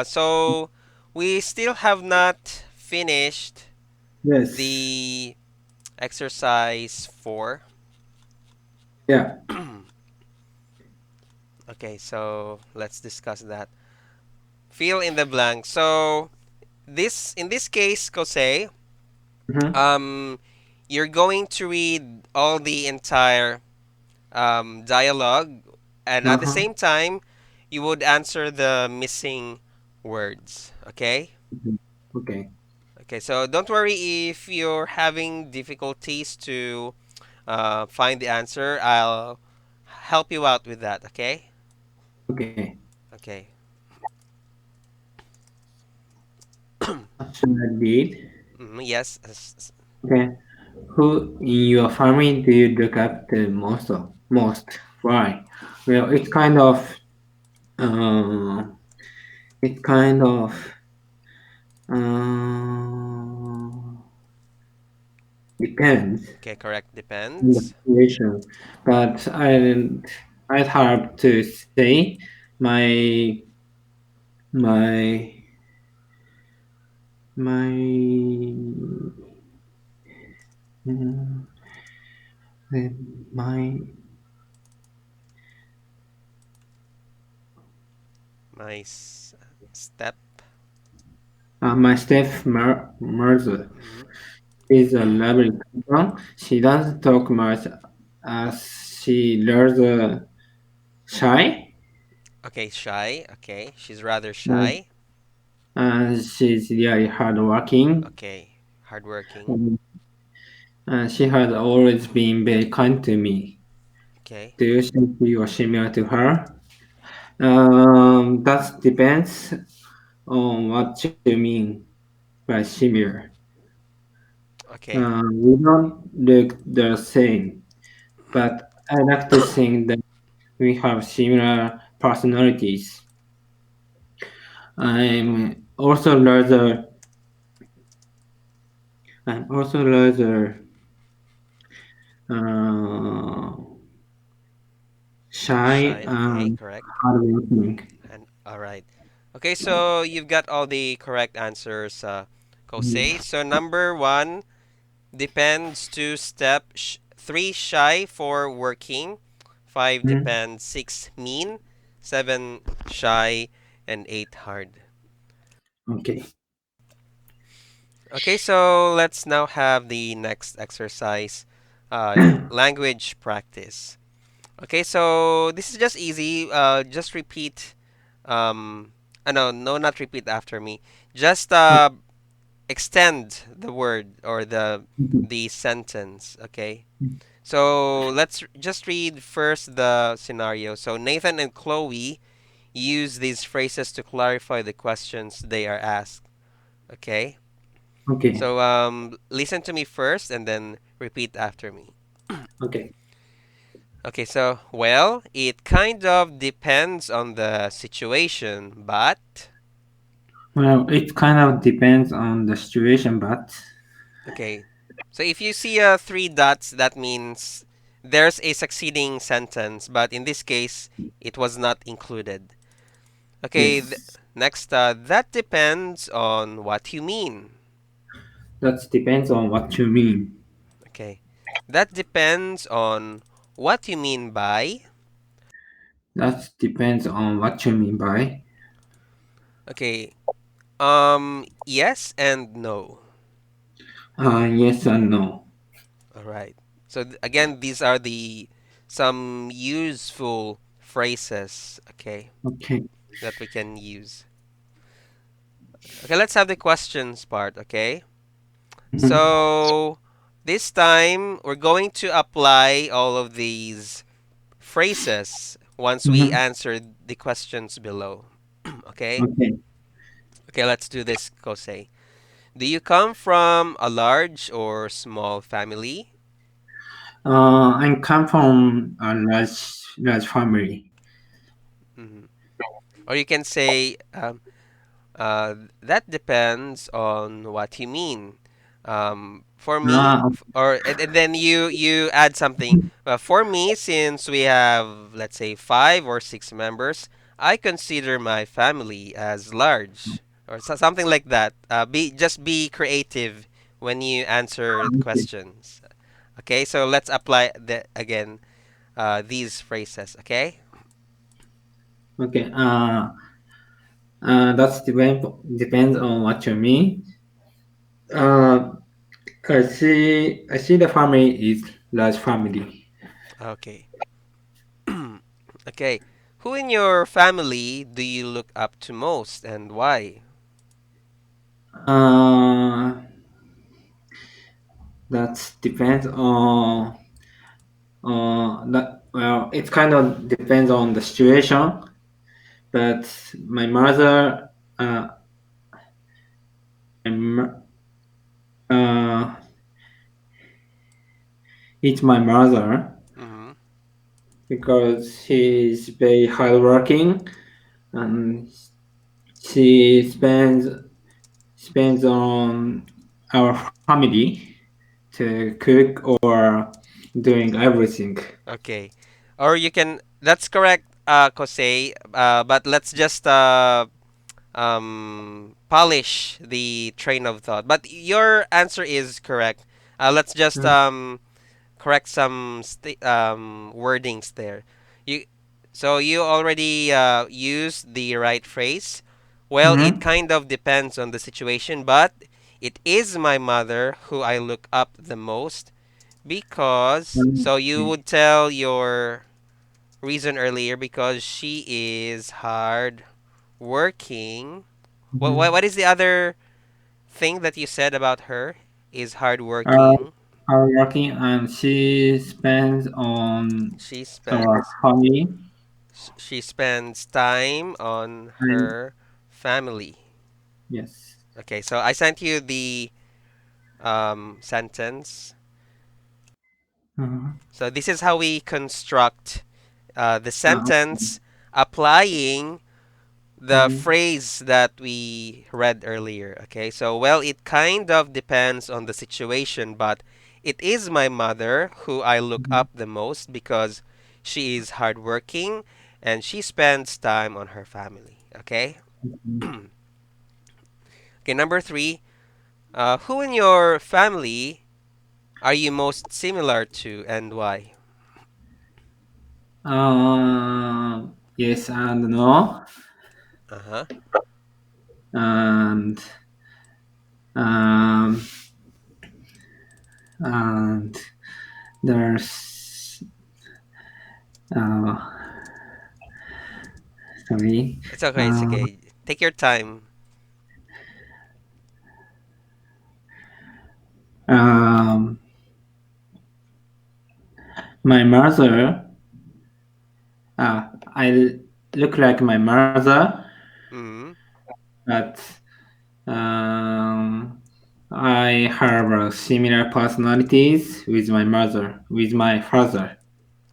So we still have not finished Yes. the exercise 4. Yeah. Okay, so let's discuss that. Fill in the blank. So this in this case, Kosei, Mm-hmm. um, you're going to read all the entire dialogue, and at the Uh-huh. same time, you would answer the missing words. Okay. Mhm. Okay. Okay. So don't worry if you're having difficulties to find the answer. I'll help you out with that. Okay. Okay. Okay. What should I read? Yes. Okay. Who in your family do you look up the most? Most? Why? Well, uh, it kind of uh, depends Okay. Correct. on the Depends. situation, but I'd have to say my my my mm, my My step. my stepmother Mhm. is a lovely person. She doesn't talk much as she learns shy. Okay. Shy. Okay. She's rather Uh, shy. she's really hardworking. Okay. Hardworking. Um, she has always been very kind to me. Okay. Do you think you are similar to her? That depends on what you mean by similar. Okay. We don't look the same, but I like to think that we have similar personalities. I'm also rather, I'm also rather uh, shy Shy. Okay. and Correct. hardworking. And all right. Okay, so you've got all the correct answers, Kosei. So number one depends. Two step. Three shy. Four working. Five Mhm. depends. Six mean. Seven shy. And eight hard. Okay. Okay, so let's now have the next exercise, language practice. Okay, so this is just easy. Just repeat. No, not repeat after me. Just extend the word or the sentence. Okay. So let's just read first the scenario. So Nathan and Chloe use these phrases to clarify the questions they are asked. Okay. Okay. So listen to me first and then repeat after me. Okay. Okay, so, well, it kind of depends on the situation, but. Well, it kind of depends on the situation, but Okay, so if you see three dots, that means there's a succeeding sentence, but in this case, it was not included. Okay, yes, next, that depends on what you mean. that depends on what you mean. Okay, that depends on what you mean by. That depends on what you mean by Okay, yes and no. yes and no. All right. So again, these are the some useful phrases, okay, Okay. that we can use. Okay, let's have the questions part, okay? Mhm. So this time we're going to apply all of these phrases once we Mhm. answer the questions below. Okay? Okay. Okay, let's do this, Kosei. Do you come from a large or small family? I come from a large family. Mhm. Or you can say, that depends on what you mean. For me, Ah, and then you add something. For me, since we have let's say 5 or 6 members, I consider my family as large, or something like that. Be creative when you answer the Okay. questions. Okay, so let's apply these phrases. Okay. Okay. Depends on what you mean. Uh, I see the family is large family. Okay. Okay. Who in your family do you look up to most and why? Uh, that depends on that. Well, it kind of depends on the situation. But my mother, uh, I'm, uh, it's my mother Mm-hmm. because she's very hardworking and she spends on our family to cook or doing everything. Okay. Or you can. That's correct, Kosei. But let's just polish the train of thought. But your answer is correct. Let's just correct some wordings there. You so you already used the right phrase. Well, it Mm-hmm. kind of depends on the situation, but it is my mother who I look up the most because so you would tell your reason earlier because she is hard working. Mm-hmm. What is the other thing that you said about her? Is Uh, hardworking. hardworking and she spends on She our spends family she spends time on and her family. yes. Okay, so I sent you the sentence. Uh-huh. So this is how we construct the Okay. sentence applying the Mm-hmm. phrase that we read earlier. Okay, so well, it kind of depends on the situation, but it is my mother who I look up the most because she is hardworking and she spends time on her family. Okay. Mm-hmm. Okay, number three. Who in your family are you most similar to and why? Yes and no. Uh huh. And um, and there's uh, sorry. It's okay. It's Uh, okay. Take your time. um, my mother. I look like my mother, Hmm. but um, I have similar personalities with my mother, with my father.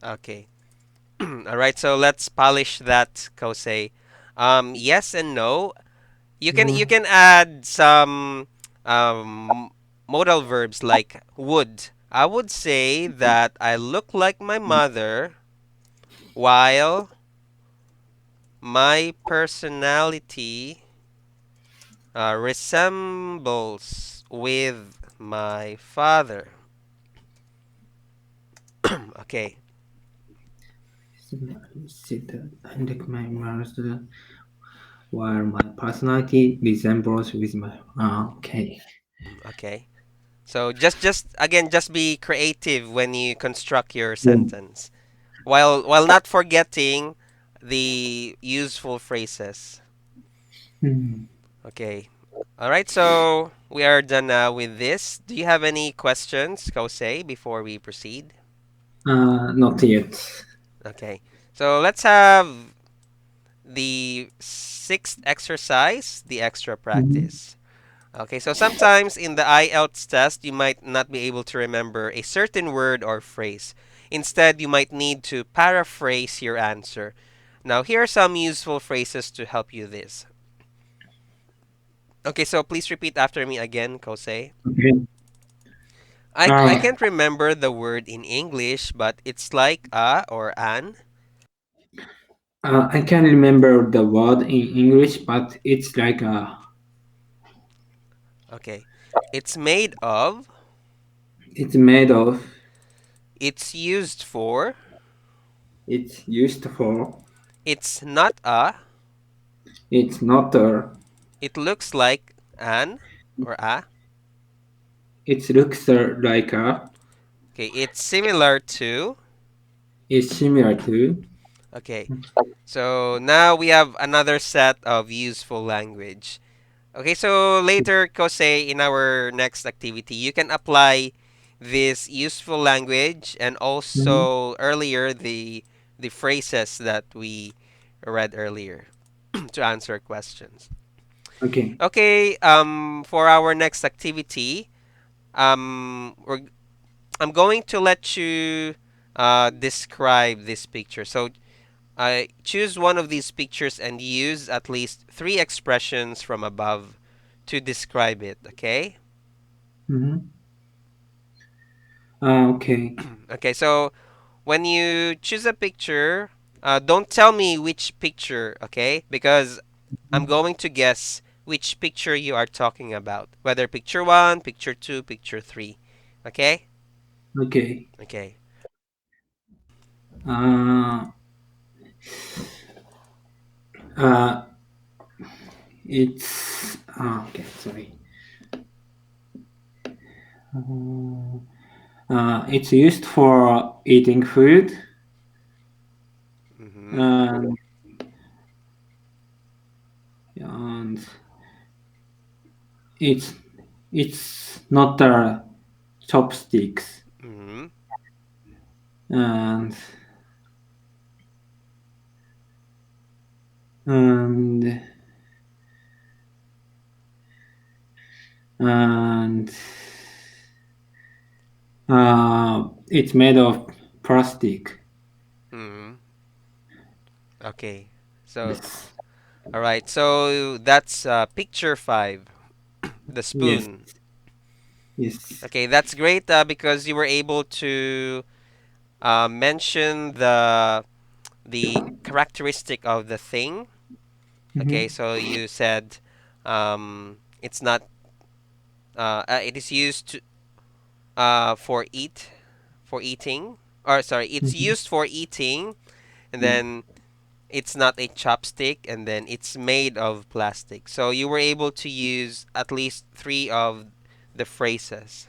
Okay. All right. So let's polish that, Kosei. Yes and no. You Mhm. can add some um, modal verbs like would. I would say that I look like my mother while my personality resembles with my father. Okay. I look my mother, while my personality resembles with my. Okay. Okay. So just again just be creative when you construct your Yeah. sentence while not forgetting the useful phrases. Hmm. Okay. All right, so we are done now with this. Do you have any questions, Kosei, before we proceed? Not yet. Okay. So let's have the sixth exercise, the extra Mhm. practice. Okay, so sometimes in the IELTS test, you might not be able to remember a certain word or phrase. Instead, you might need to paraphrase your answer. Now, here are some useful phrases to help you this. Okay, so please repeat after me again, Kosei. Okay. I Uh, can't remember the word in English, but it's like a or an. I can't remember the word in English, but it's like Okay. It's made of, it's made of, it's used for, it's used for, it's not a, it's not a, it looks like an or a. it looks like a, Okay, it's similar to. it's similar to. Okay, so now we have another set of useful language. Okay, so later, Kose, in our next activity, you can apply this useful language and Mhm. also earlier the phrases that we read earlier to answer questions. Okay. Okay, for our next activity, we're I'm going to let you describe this picture. So choose one of these pictures and use at least three expressions from above to describe it. Okay. Mm-hmm. Okay. Okay. So when you choose a picture, don't tell me which picture. Okay, because I'm Mhm. going to guess which picture you are talking about. Whether picture one, picture two, picture three. Okay. Okay. Okay. Uh, uh, it's okay. Sorry. It's used for eating food, Mm-hmm. and and it's it's not chopsticks, Mm-hmm. and and and it's made of plastic. Mm-hmm. Okay. So Yes. all right. So that's picture five, the Yes. spoon. Yes. Okay, that's great because you were able to mention the characteristic of the thing. Okay, Mm-hmm. so you said it's not. It is used to, for eating. Or sorry, it's Mm-hmm. used for eating, and Yeah. then it's not a chopstick, and then it's made of plastic. So you were able to use at least three of the phrases.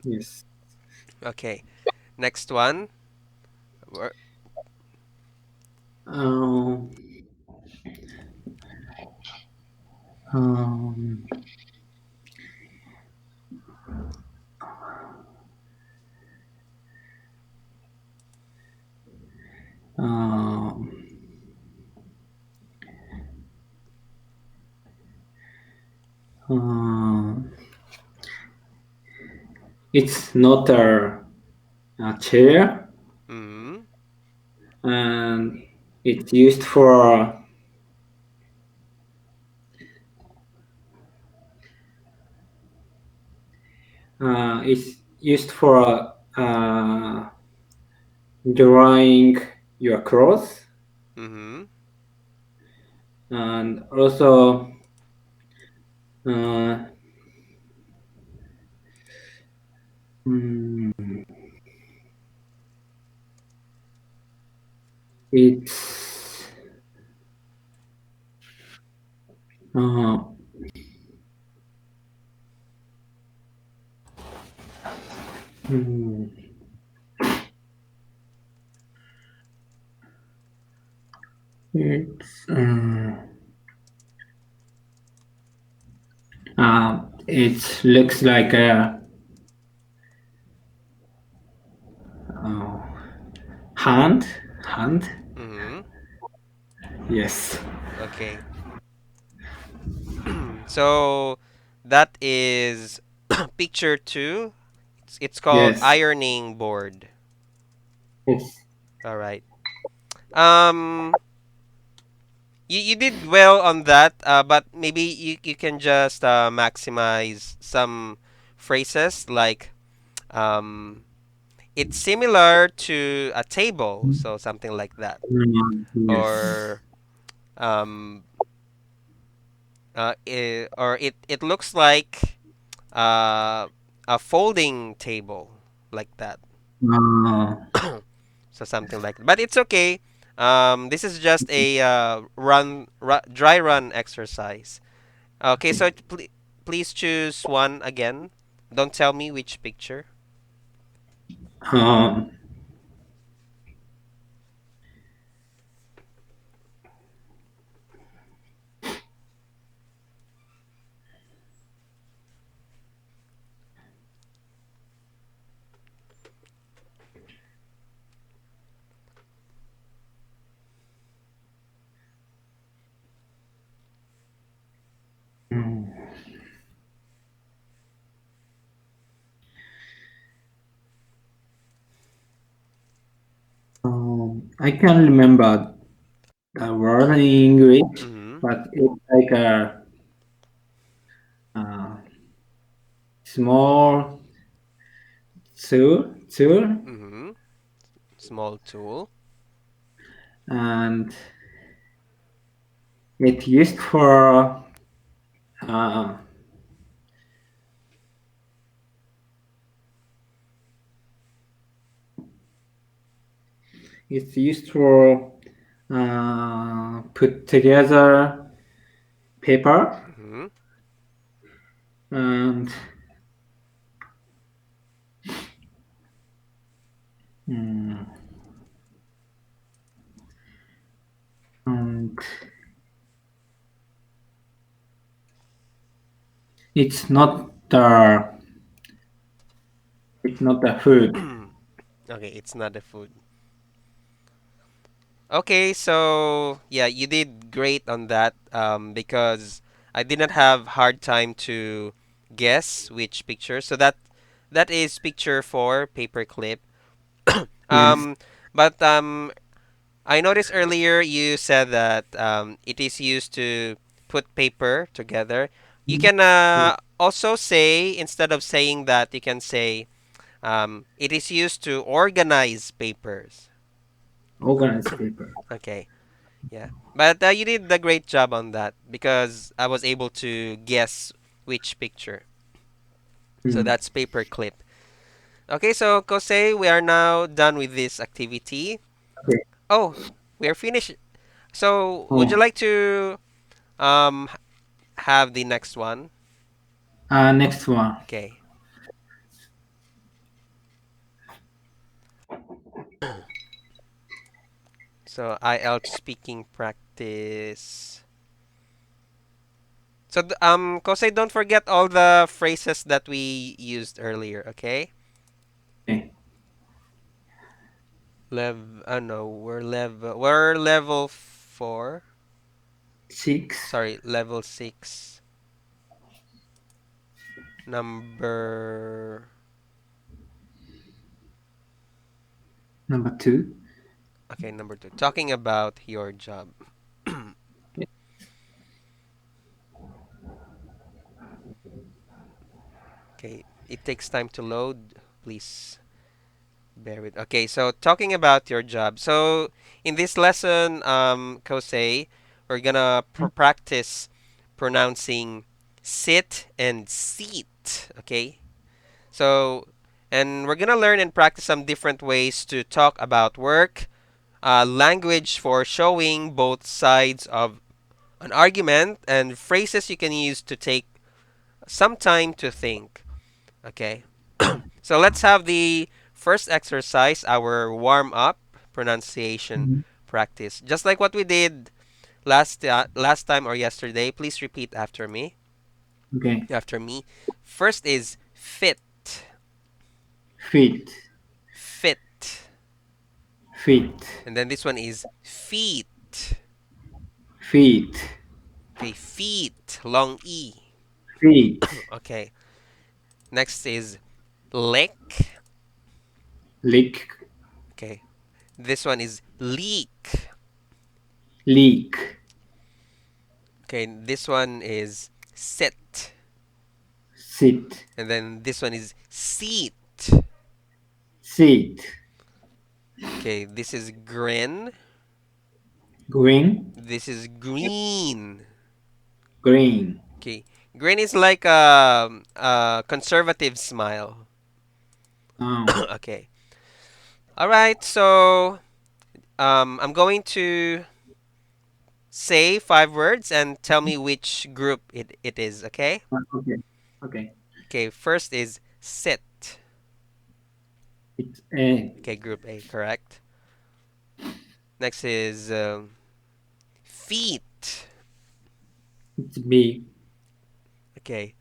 Yes. Okay, next one. Um, um, um, um, it's not a chair, Mm-hmm. and it's used for it's used for drying your clothes, Mm-hmm. and also uh, mm, it's uh, mm, it's it looks like a uh, hand hand. Mm-hmm. Yes. Okay. So that is picture two. It's called Yes. ironing board. Yes. All right. Um, you did well on that, but maybe you can just maximize some phrases like um, it's similar to a table, so something like that. Yes. Or or it looks like uh, a folding table like that. Uh, So something like that. But it's okay. This is just a dry run exercise. Okay, okay. so please choose one again. Don't tell me which picture. Um, mm, I can remember the word in English, Mm-hmm. but it's like a small tool, Mm-hmm. Small tool. and it's used for uh, it's used for put together paper Mm-hmm. and mm, and it's not the it's not the food. Okay, it's not a food. Okay, so yeah, you did great on that because I did not have hard time to guess which picture. So that is picture 4, paperclip. Yes. Um, but I noticed earlier you said that it is used to put paper together. You can also say, instead of saying that, you can say it is used to organize papers. Organized paper. Okay, yeah. But you did a great job on that because I was able to guess which picture. So Mm. that's paper clip. Okay, so Kosei, we are now done with this activity. Okay. Oh, we are finished. So would you Oh. like to um h- have the next one? Next one. Okay. So IELTS speaking practice. So Kosei, don't forget all the phrases that we used earlier, okay? Okay. No, we're level 4. Six. Sorry, level 6. Number Number two. Okay, number 2. Talking about your job. Okay, it takes time to load. Please bear with. Okay, so talking about your job. So in this lesson, Kosei, we're gonna practice pronouncing sit and seat. Okay, so and we're gonna learn and practice some different ways to talk about work, language for showing both sides of an argument, and phrases you can use to take some time to think. Okay. So let's have the first exercise, our warm up pronunciation Mhm. practice. Just like what we did last time or yesterday, please repeat after me. Okay. After me. First is fit. Feet. Fit. Feet. And then this one is feet. Feet. Okay, feet, long E. Feet. Okay. Next is lick. Lick. Okay. This one is leak. Leak. Okay, this one is sit. Sit. And then this one is seat. seed, Okay, this is grin. green, This is green. green. Okay, grin is like a conservative smile. Um, Okay. All right, so I'm going to say 5 words and tell me which group it is, okay? okay, okay. Okay, first is sit. It's A, Okay, group A, correct. Next is feet. it's B, Okay,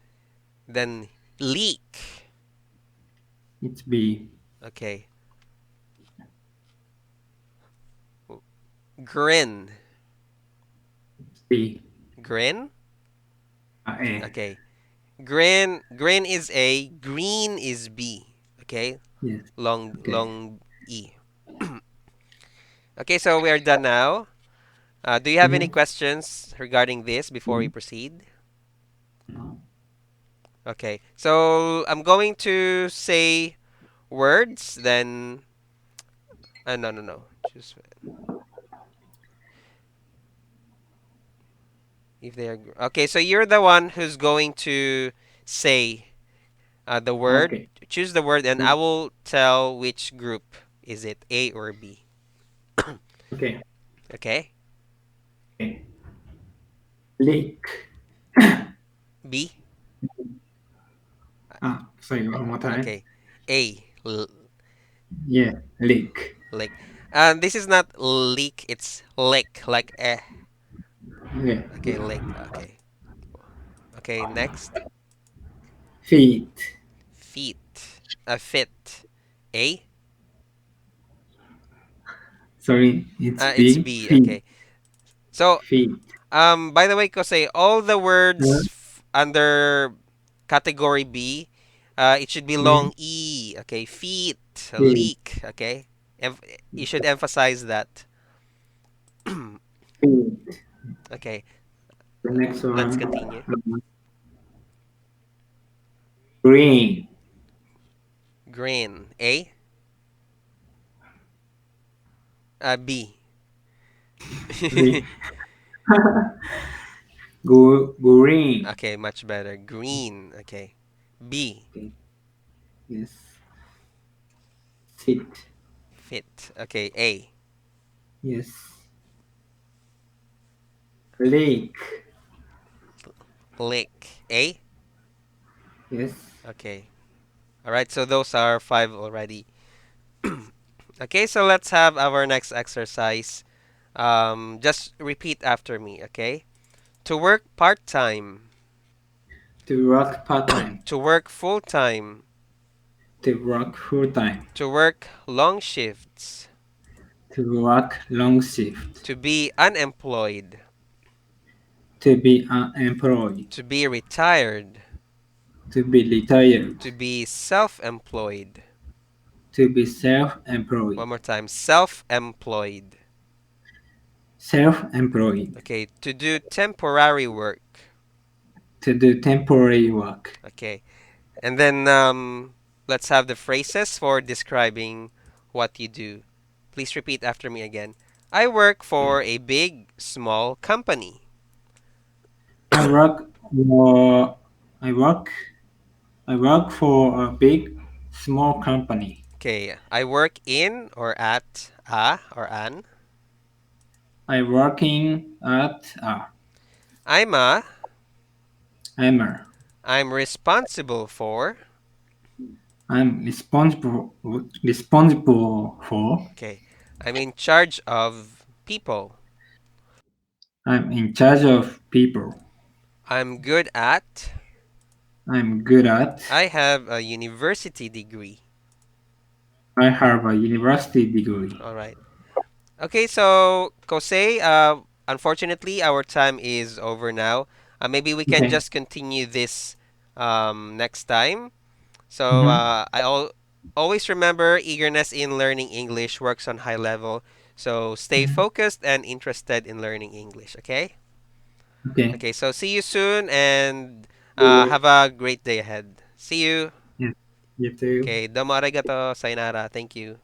then leak. it's B, Okay, grin. it's B, Grin? A. Okay, grin is A, green is B. Okay, Yes. long Okay. long E. Okay, so we are done now. Do you have any Mm-hmm. questions regarding this before we proceed? Okay, so I'm going to say words, then. No, no, no. Choose if they are. Okay, so you're the one who's going to say the word. Okay. Choose the word, and I will tell which group is it, A or B. Okay. Okay, Okay. Leak. B. Sorry, one more time. Okay, A. Yeah, leak. Lick. This is not leak. It's lick, like eh. Yeah. Okay, lick. Okay. Okay, next. Feet. Feet. Fit. A. Sorry, it's It's B. B. Feet. Okay. So, Feet. by the way, Kosei, all the Uh, words under category B, it should be yeah. long E. Okay. Feet. Feet. Leak. Okay. You should emphasize that. Feet. Okay. The next Let's one. continue. Green. Green. A. B. Green. Green. Okay, much better. Green. Okay. B. Okay. Yes. Sit. Fit. Okay. A. Yes. Lake. Lick. A. Yes. Okay. All right. So those are 5 already. Okay. So let's have our next exercise. Just repeat after me. Okay. To work part time. To work part time. To work full time. To work full time. To work long shifts. To work long shift. To be unemployed. To be unemployed. To be retired. To be retired. To be self-employed. To be self-employed. One more time. Self-employed. Self-employed. Okay. To do temporary work. To do temporary work. Okay. And then let's have the phrases for describing what you do. Please repeat after me again. I work for a big, small company. I work for I work I work for a big small company. Okay. I work in or at a or an. I working at a I'm a. hammer. I'm responsible for. I'm responsible for. Okay. I'm in charge of people. I'm in charge of people. I'm good at. I'm good at. I have a university degree. I have a university degree. All right. Okay, so Kosei, unfortunately, our time is over now. Maybe we can Okay. just continue this next time. So Mm-hmm. always remember, eagerness in learning English works on high level. So stay focused and interested in learning English. Okay. Okay. Okay. So see you soon and Yeah. have a great day ahead. See you. You too. Okay, domo arigato, sayonara. Thank you.